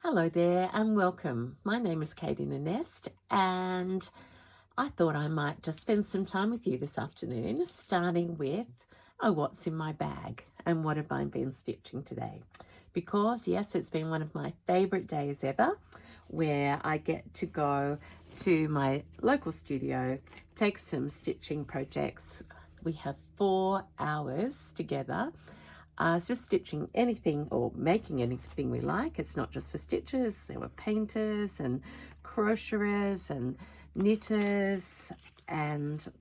Hello there and welcome. My name is Kate in the Nest, and I thought I might just spend some time with you this afternoon, starting with what's in my bag and what have I been stitching today. Because yes, it's been one of my favourite days ever, where I get to go to my local studio, take some stitching projects. We have 4 hours together. It's just stitching anything or making anything we like. It's not just for stitches. There were painters and crocheters and knitters and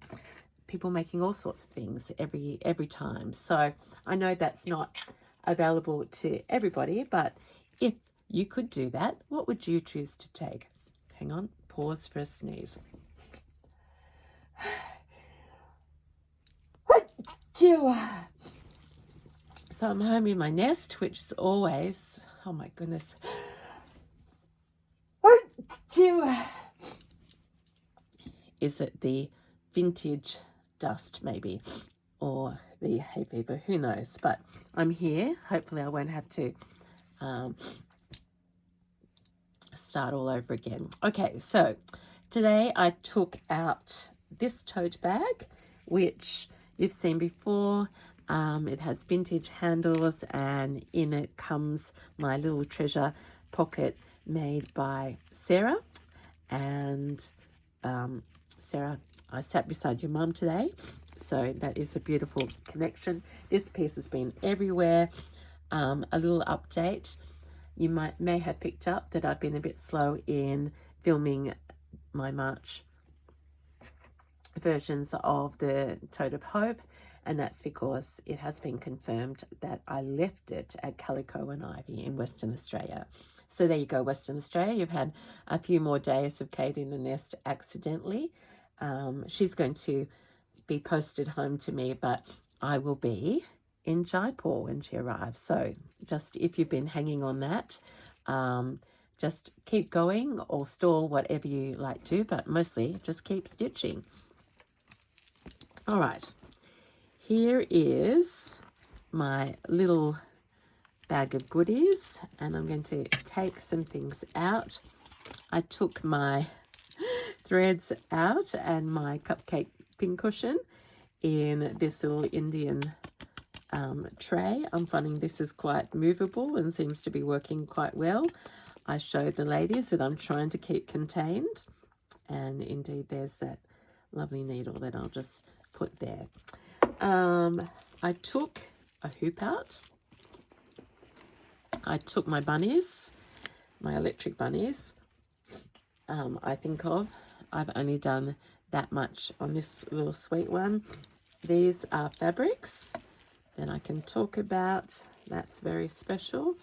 people making all sorts of things every time. So I know that's not available to everybody, but if you could do that, what would you choose to take? Hang on, pause for a sneeze. So I'm home in my nest, which is always, oh my goodness. Is it the vintage dust maybe, or the hay fever? Who knows? But I'm here. Hopefully I won't have to start all over again. Okay, so today I took out this tote bag, which you've seen before. It has vintage handles, and in it comes my little treasure pocket made by Sarah. And Sarah, I sat beside your mum today, so that is a beautiful connection. This piece has been everywhere. A little update. You may have picked up that I've been a bit slow in filming my March versions of the Toad of Hope, and that's because it has been confirmed that I left it at Calico and Ivy in Western Australia. So there you go, Western Australia. You've had a few more days of Kate in the Nest accidentally. She's going to be posted home to me, but I will be in Jaipur when she arrives. So just if you've been hanging on that, just keep going or stall, whatever you like to, but mostly just keep stitching. All right, here is my little bag of goodies, and I'm going to take some things out. I took my threads out and my cupcake pincushion in this little Indian tray. I'm finding this is quite movable and seems to be working quite well. I showed the ladies that I'm trying to keep contained, and indeed there's that lovely needle that I'll just put there. I took a hoop out. I took my bunnies, my electric bunnies. I think I've only done that much on this little sweet one. These are fabrics that I can talk about. That's very special.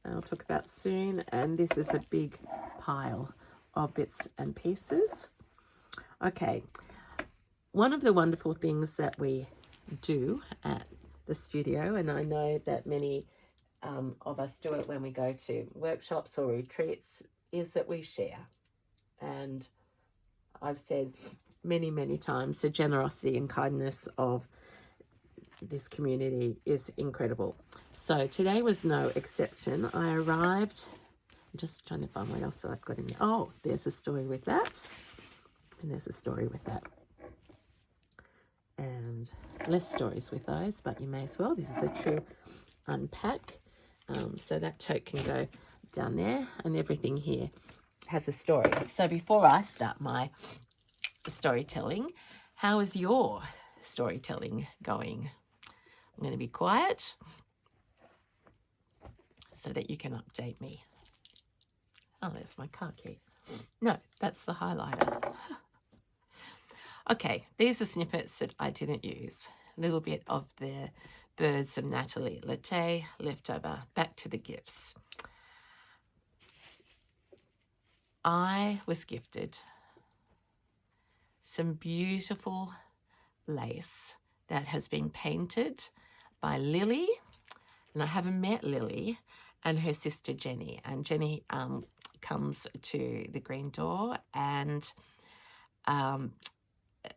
I'll talk about soon. And this is a big pile of bits and pieces. Okay, one of the wonderful things that we do at the studio, and I know that many of us do it when we go to workshops or retreats, is that we share. And I've said many, many times the generosity and kindness of this community is incredible. So today was no exception. I arrived, I'm just trying to find what else I've got in there. Oh, there's a story with that, and there's a story with that, and less stories with those, but you may as well. This is a true unpack. So that tote can go down there, and everything here has a story. So before I start my storytelling, how is your storytelling going? I'm going to be quiet so that you can update me. Oh, there's my car key. No, that's the highlighter. Okay, these are snippets that I didn't use. A little bit of the Birds of Natalie Latte leftover. Back to the gifts. I was gifted some beautiful lace that has been painted by Lily, and I haven't met Lily, and her sister Jenny. And Jenny comes to the green door, and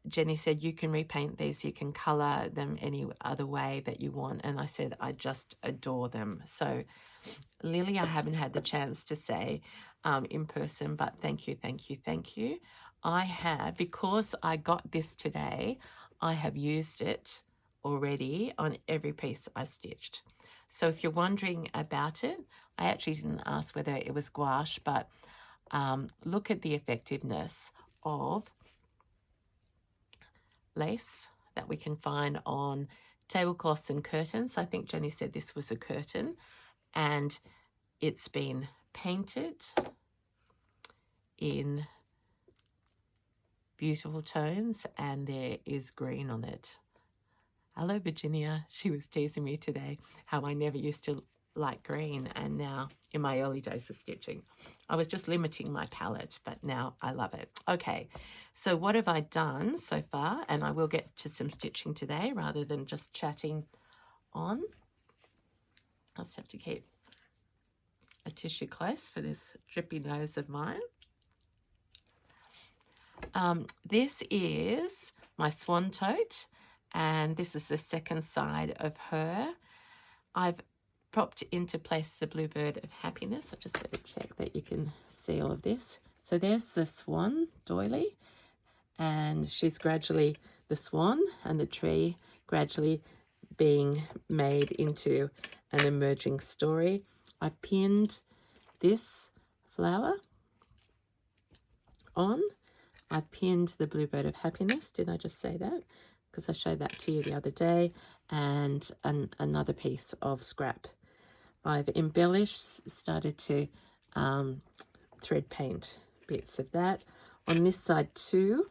Jenny said, you can repaint these, you can colour them any other way that you want. And I said, I just adore them. So Lily, I haven't had the chance to say in person, but thank you, thank you, thank you. I have, because I got this today, I have used it already on every piece I stitched. So if you're wondering about it, I actually didn't ask whether it was gouache, but look at the effectiveness of lace that we can find on tablecloths and curtains. I think Jenny said this was a curtain, and it's been painted in beautiful tones, and there is green on it. Hello, Virginia. She was teasing me today how I never used to like green, and now in my early days of stitching, I was just limiting my palette, but now I love it. Okay, so what have I done so far? And I will get to some stitching today rather than just chatting on. I just have to keep a tissue close for this drippy nose of mine. This is my swan tote, and this is the second side of her. I've propped into place the bluebird of happiness. I just better check that you can see all of this. So there's the swan doily, and she's gradually, the swan and the tree gradually being made into an emerging story. I pinned this flower on. I pinned the bluebird of happiness. Did I just say that? Because I showed that to you the other day. And another piece of scrap. I've embellished, started to thread paint bits of that. On this side too,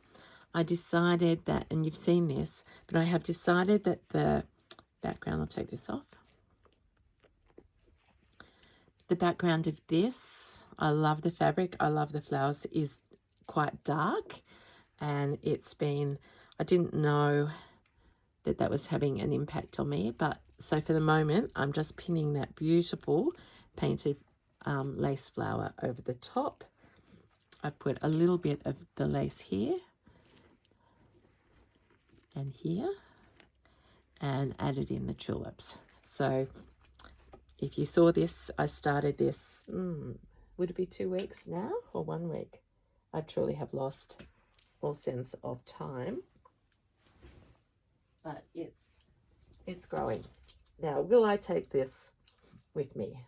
I decided that, and you've seen this, but I have decided that the background, I'll take this off. The background of this, I love the fabric, I love the flowers, is quite dark. And it's been, I didn't know that that was having an impact on me, but so for the moment I'm just pinning that beautiful painted lace flower over the top. I put a little bit of the lace here and here and added in the tulips. So if you saw this, I started this, would it be 2 weeks now or 1 week? I truly have lost all sense of time, but it's growing. Now, will I take this with me?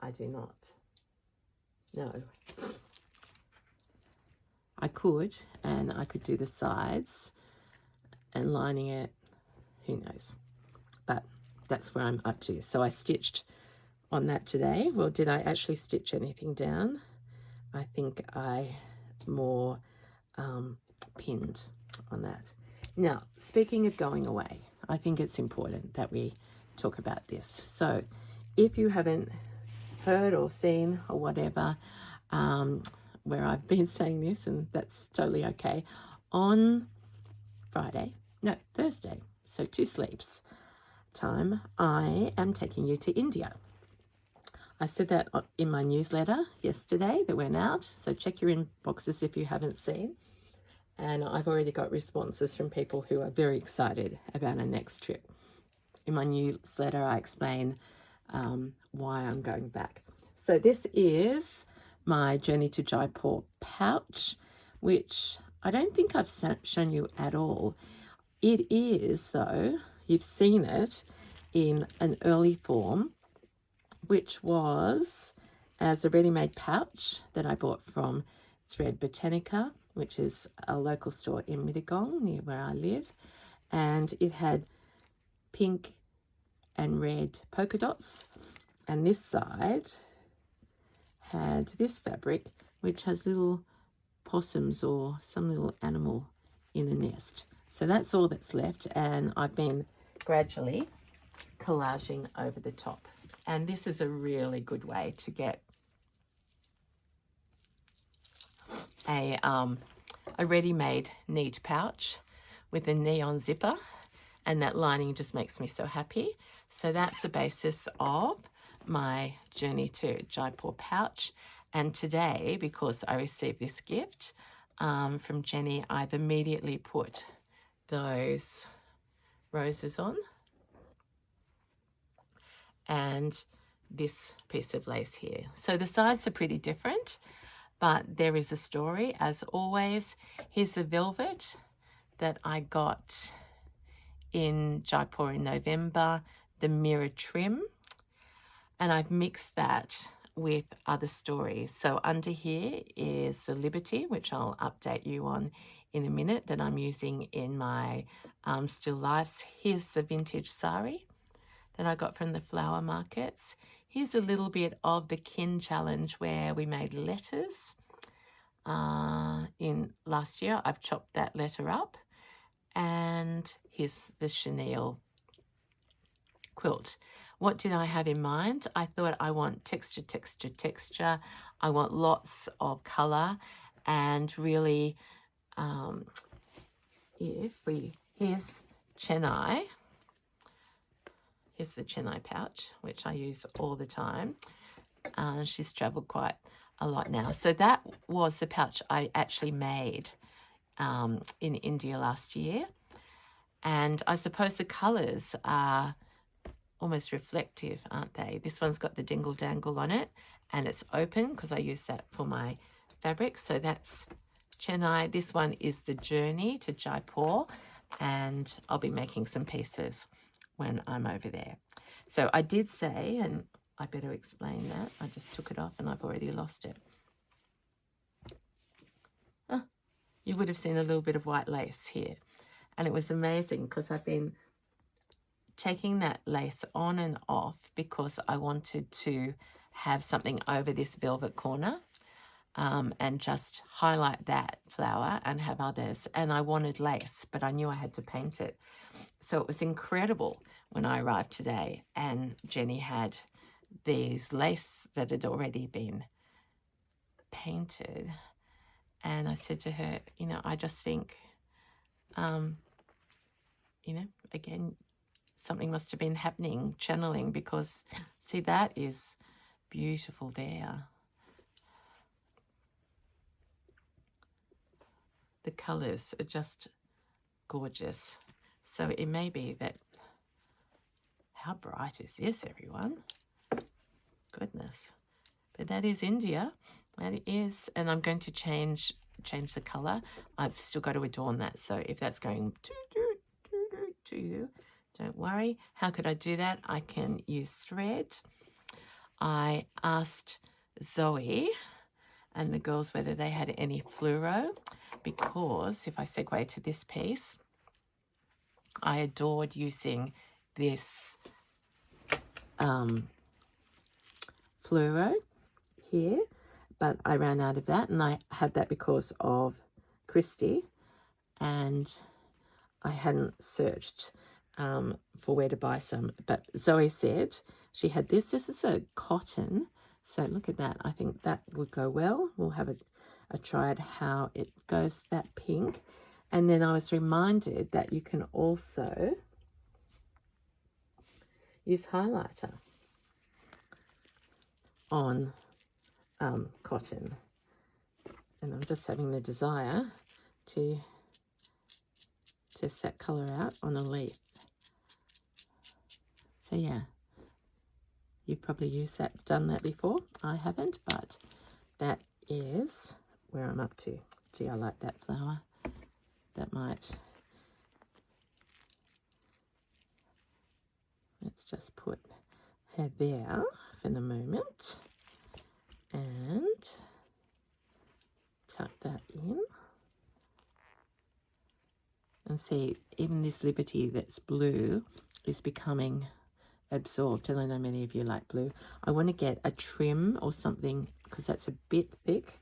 I do not. No. I could, and I could do the sides and lining it, who knows, but that's where I'm up to. So I stitched on that today. Well, did I actually stitch anything down? I think I more pinned on that. Now, speaking of going away, I think it's important that we talk about this. So if you haven't heard or seen or whatever, where I've been saying this, and that's totally okay, on Thursday, so 2 sleeps time, I am taking you to India. I said that in my newsletter yesterday that went out, so check your inboxes if you haven't seen. And I've already got responses from people who are very excited about our next trip. In my newsletter, I explain why I'm going back. So this is my Journey to Jaipur pouch, which I don't think I've shown you at all. It is, though, you've seen it in an early form, which was as a ready-made pouch that I bought from Thread Botanica, which is a local store in Mittagong near where I live. And it had pink and red polka dots. And this side had this fabric, which has little possums or some little animal in a nest. So that's all that's left, and I've been gradually collaging over the top. And this is a really good way to get a ready-made neat pouch with a neon zipper, and that lining just makes me so happy. So that's the basis of my Journey to Jaipur pouch. And today, because I received this gift from Jenny, I've immediately put those roses on. And this piece of lace here. So the sides are pretty different, but there is a story as always. Here's the velvet that I got in Jaipur in November, the mirror trim, and I've mixed that with other stories. So under here is the Liberty, which I'll update you on in a minute, that I'm using in my still lifes. Here's the vintage sari that I got from the flower markets. Here's a little bit of the Kin challenge where we made letters in last year. I've chopped that letter up. And here's the chenille quilt. What did I have in mind? I thought I want texture, texture, texture. I want lots of color, and really, here's Chennai. Here's the Chennai pouch, which I use all the time. She's traveled quite a lot now. So that was the pouch I actually made in India last year. And I suppose the colors are almost reflective, aren't they? This one's got the dingle dangle on it, and it's open because I use that for my fabric. So that's Chennai. This one is the journey to Jaipur, and I'll be making some pieces when I'm over there. So I did say, and I better explain that, I just took it off and I've already lost it. Oh, you would have seen a little bit of white lace here, and it was amazing because I've been taking that lace on and off because I wanted to have something over this velvet corner and just highlight that flower and have others. And I wanted lace, but I knew I had to paint it. So it was incredible when I arrived today and Jenny had these lace that had already been painted. And I said to her, you know, I just think, you know, again, something must have been happening, channeling, because see, that is beautiful there. The colours are just gorgeous. So it may be that, how bright is this, everyone? Goodness. But that is India. That is, and I'm going to change the colour. I've still got to adorn that. So if that's going to you, don't worry. How could I do that? I can use thread. I asked Zoe and the girls whether they had any fluoro, because if I segue to this piece, I adored using this fluoro here, but I ran out of that, and I had that because of Christy, and I hadn't searched for where to buy some, but Zoe said she had this. This is a cotton, so look at that. I think that would go well. We'll have a try at how it goes, that pink. And then I was reminded that you can also use highlighter on cotton, and I'm just having the desire to test that colour out on a leaf. So yeah, you've probably done that before. I haven't, but that is where I'm up to. Gee, I like that flower. That might, let's just put her there for the moment and tuck that in. And see, even this Liberty that's blue is becoming absorbed, and I know many of you like blue. I want to get a trim or something because that's a bit thick,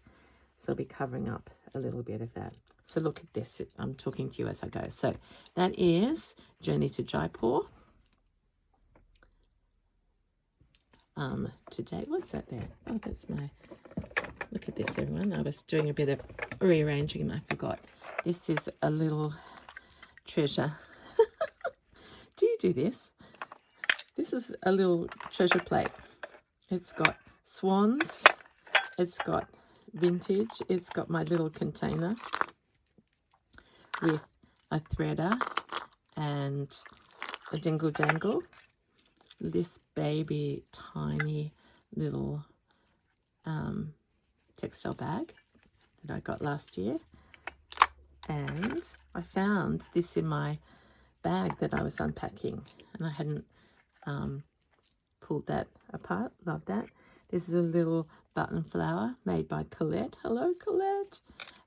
so I'll be covering up a little bit of that. So look at this. I'm talking to you as I go. So that is Journey to Jaipur. Today, what's that there? Oh, that's my, look at this, everyone. I was doing a bit of rearranging and I forgot. This is a little treasure. Do you do this? This is a little treasure plate. It's got swans, it's got vintage, it's got my little container with a threader and a dingle dangle, this baby tiny little textile bag that I got last year, and I found this in my bag that I was unpacking, and I hadn't pulled that apart. Love that. This is a little button flower made by Colette. Hello, Colette.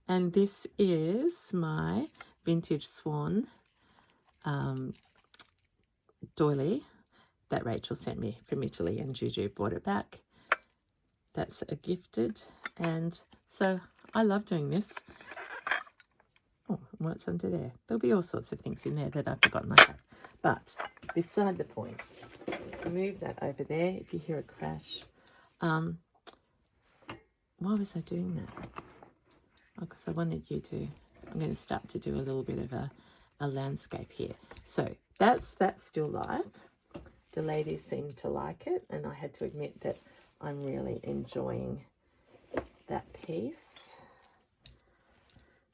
And this is my vintage swan doily that Rachel sent me from Italy, and Juju brought it back. That's a gifted, and so I love doing this. Oh, what's under there? There'll be all sorts of things in there that I've forgotten I have. But beside the point, let's move that over there. If you hear a crash, why was I doing that? Oh, because I wanted you to. I'm going to start to do a little bit of a landscape here. So that's still life. The ladies seem to like it, and I had to admit that I'm really enjoying that piece.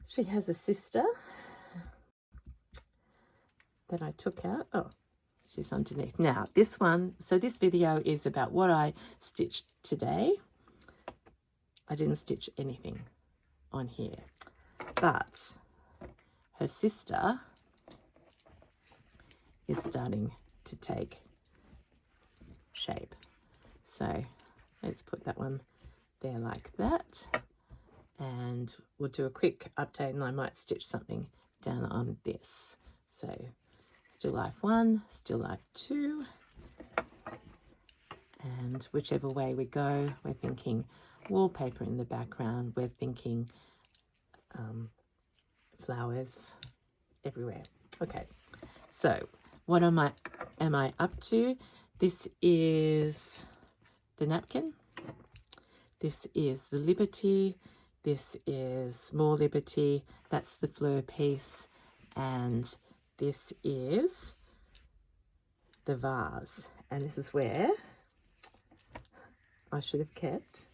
She has a sister that I took out. Oh, she's underneath. Now, this one, so this video is about what I stitched today. I didn't stitch anything on here, but her sister is starting to take shape. So let's put that one there like that, and we'll do a quick update, and I might stitch something down on this. So still life 1, still life 2, and whichever way we go, we're thinking wallpaper in the background, we're thinking flowers everywhere. Okay, so what am I up to? This is the napkin, this is the Liberty, this is more Liberty, that's the fleur piece, and this is the vase. And this is where I should have kept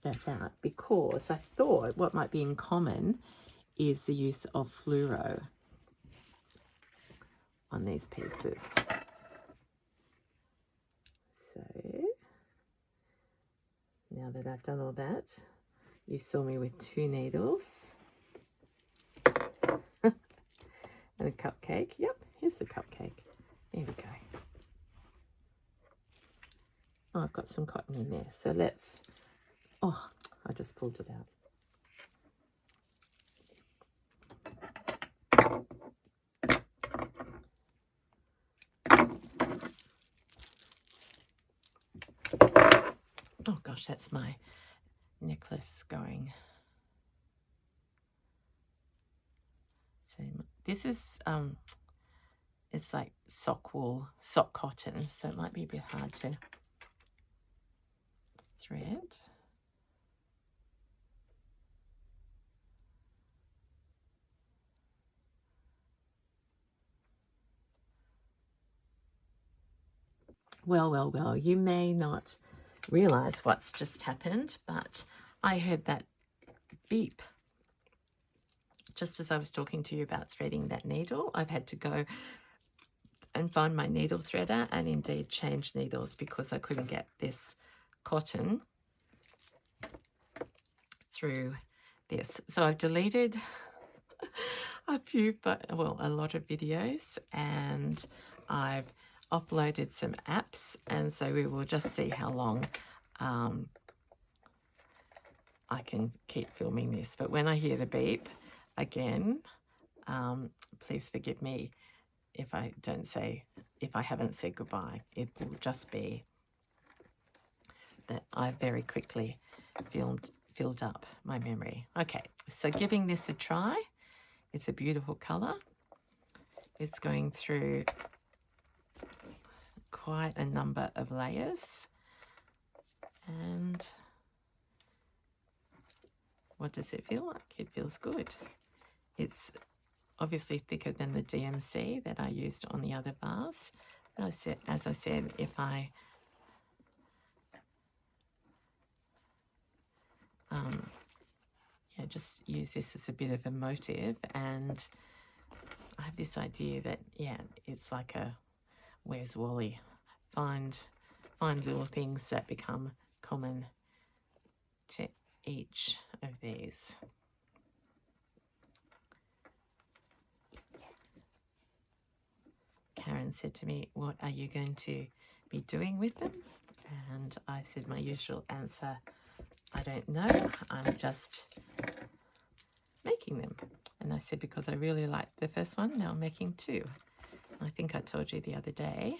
that out, because I thought what might be in common is the use of fluoro on these pieces. So now that I've done all that, you saw me with 2 needles and a cupcake. Yep, here's the cupcake. There we go. Oh, I've got some cotton in there. So let's, oh, I just pulled it out. Oh gosh, that's my necklace going. So this is it's like sock wool, sock cotton, so it might be a bit hard to thread. Well, you may not realize what's just happened, but I heard that beep just as I was talking to you about threading that needle. I've had to go and find my needle threader and indeed change needles because I couldn't get this cotton through this. So I've deleted a lot of videos, and I've uploaded some apps, and so we will just see how long I can keep filming this. But when I hear the beep again, please forgive me if I haven't said goodbye. It will just be that I very quickly filled up my memory. Okay, so giving this a try. It's a beautiful colour. It's going through quite a number of layers. And what does it feel like? It feels good. It's obviously thicker than the DMC that I used on the other vase. But as I said, if I just use this as a bit of a motive, and I have this idea that, yeah, it's like a Where's Wally? Find little things that become common to each of these. Karen said to me, what are you going to be doing with them? And I said my usual answer, I don't know, I'm just making them. And I said, because I really liked the first one, now I'm making two. I think I told you the other day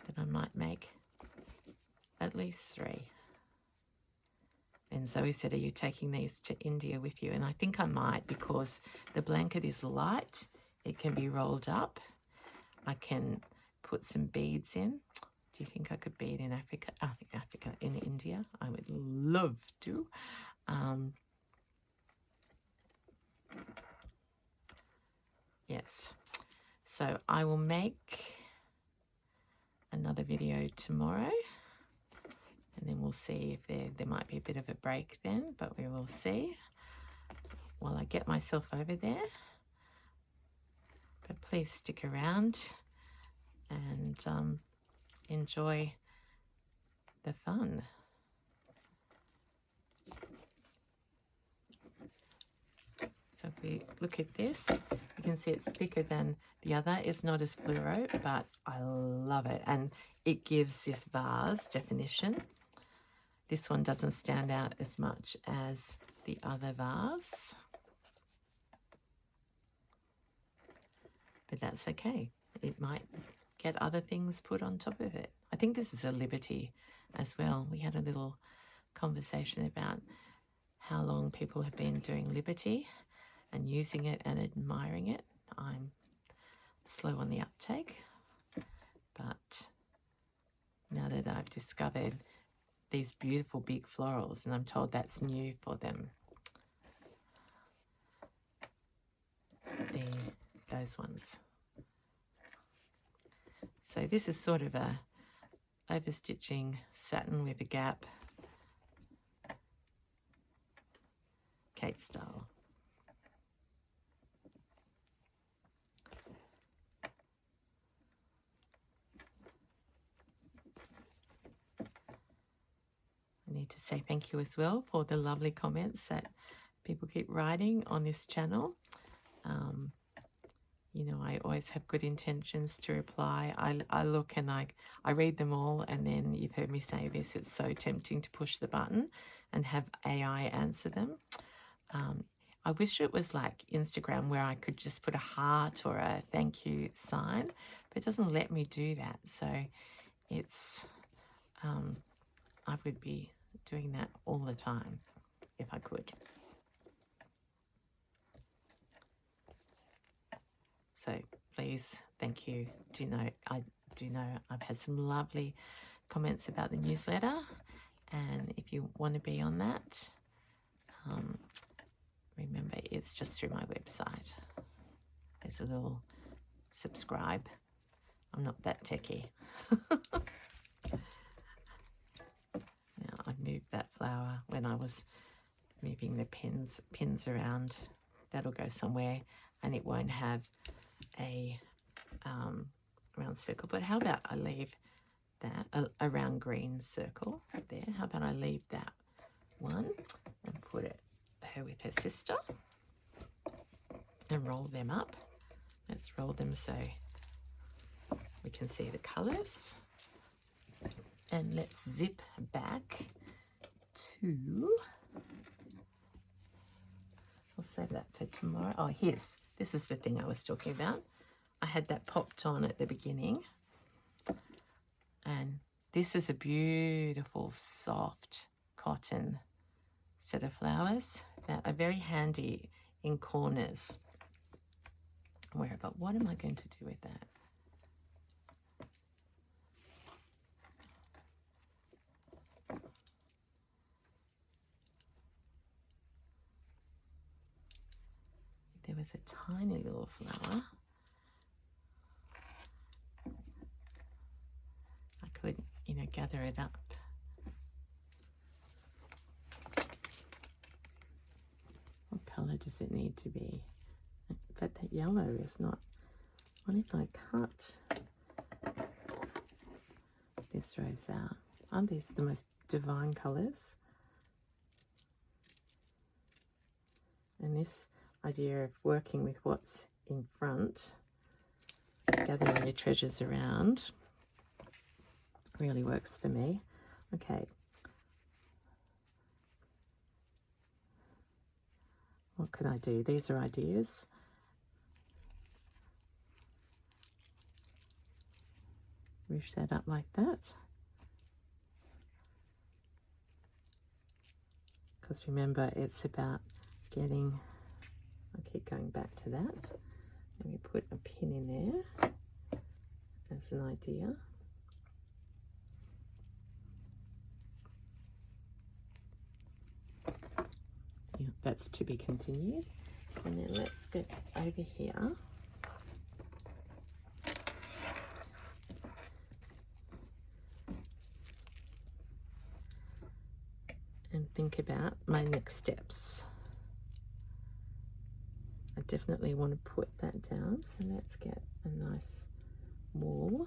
that I might make at least three. And Zoe said, are you taking these to India with you? And I think I might, because the blanket is light. It can be rolled up. I can put some beads in. Do you think I could bead in Africa? I think Africa, in India. I would love to. Yes. So I will make another video tomorrow. And then we'll see if there might be a bit of a break then, but we will see while I get myself over there. But please stick around and enjoy the fun. So if we look at this, you can see it's thicker than the other. It's not as fluoro, but I love it. And it gives this vase definition. This one doesn't stand out as much as the other vase, but that's okay. It might get other things put on top of it. I think this is a Liberty as well. We had a little conversation about how long people have been doing Liberty and using it and admiring it. I'm slow on the uptake, but now that I've discovered these beautiful big florals, and I'm told that's new for them, those ones. So this is sort of a overstitching satin with a gap, Kate style. I need to say thank you as well for the lovely comments that people keep writing on this channel. You know, I always have good intentions to reply. I look and I read them all, and then you've heard me say this, it's so tempting to push the button and have AI answer them. I wish it was like Instagram where I could just put a heart or a thank you sign, but it doesn't let me do that. So it's, I would be doing that all the time if I could. So please, thank you. I do know I've had some lovely comments about the newsletter, and if you want to be on that, remember it's just through my website. There's a little subscribe. I'm not that techie. Now I moved that flower when I was moving the pins around. That'll go somewhere, and it won't have a round circle. But how about I leave that a round green circle there? How about I leave that one and put her with her sister and roll them up. Let's roll them so we can see the colours. And let's zip back to, I'll save that for tomorrow. Oh, this is the thing I was talking about. I had that popped on at the beginning, and this is a beautiful soft cotton set of flowers that are very handy in corners. But what am I going to do with that? There was a tiny little flower. I could, gather it up. What colour does it need to be? but that yellow is not. What if I cut this rose out? Aren't these the most divine colours? And this idea of working with what's in front, gathering your treasures around, really works for me. Okay. What could I do? These are ideas. Ruche that up like that. Because remember, it's about getting, I keep going back to that. Maybe put a pin in there as an idea. Yeah, that's to be continued. And then let's get over here. And think about my next steps. I definitely want to put that down, so let's get a nice wall.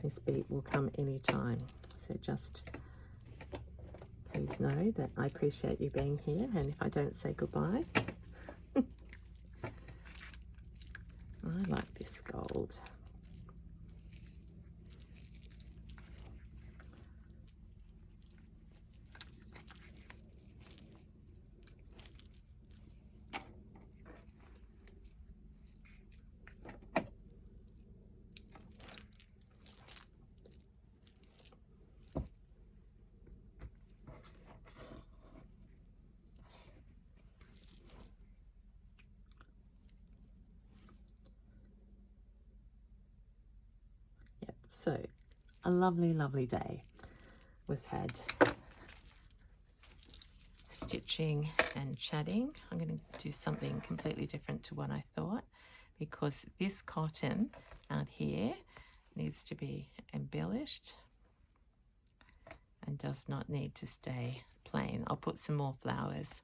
This beat will come anytime, so just please know that I appreciate you being here, and if I don't say goodbye, I like this gold. So a lovely, lovely day was had stitching and chatting. I'm going to do something completely different to what I thought, because this cotton out here needs to be embellished and does not need to stay plain. I'll put some more flowers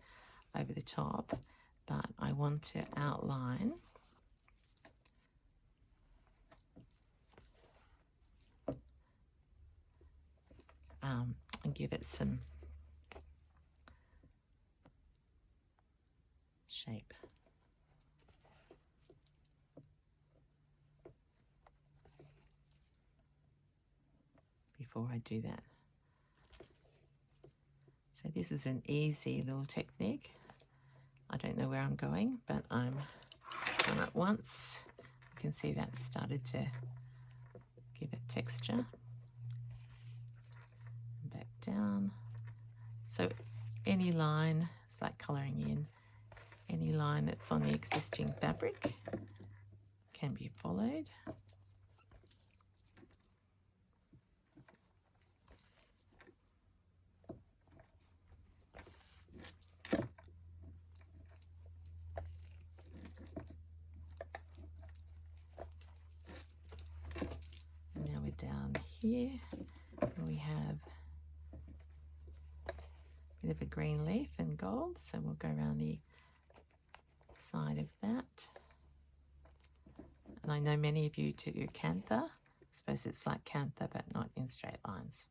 over the top, but I want to outline and give it some shape. Before I do that. So this is an easy little technique. I don't know where I'm going, but I'm done it once. You can see that started to give it texture. Back down. So any line, it's like colouring in, any line that's on the existing fabric can be followed. And now we're down here, and we have a bit of a green leaf and gold, so we'll go around the side of that. And I know many of you do cantha. I suppose it's like cantha, but not in straight lines.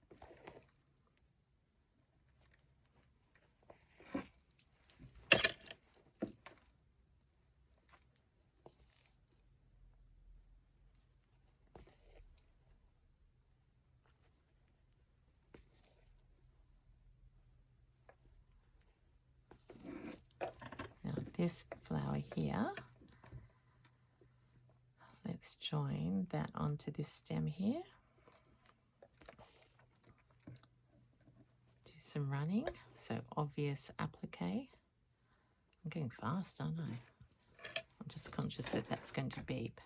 Now this flower here, let's join that onto this stem here. Do some running, so obvious applique. I'm going fast, aren't I? I'm just conscious that that's going to beep.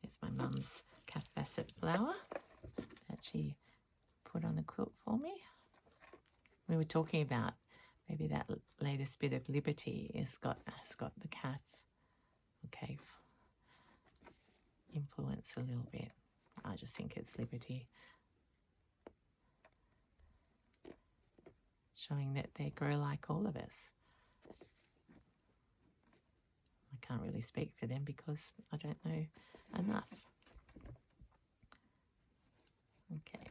There's my mum's russet flower that she put on the quilt for me. We were talking about maybe that latest bit of Liberty has got the calf or cave influence a little bit. I just think it's Liberty, showing that they grow like all of us. I can't really speak for them because I don't know enough. Okay.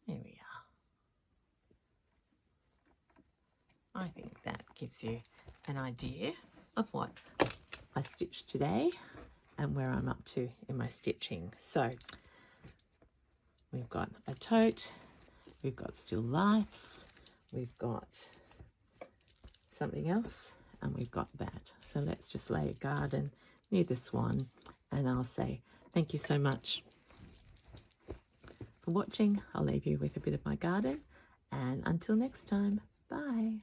There we are. I think that gives you an idea of what I stitched today and where I'm up to in my stitching. So we've got a tote, we've got still lifes, we've got something else, and we've got that. So let's just lay a garden near the swan, and I'll say thank you so much for watching. I'll leave you with a bit of my garden, and until next time, bye.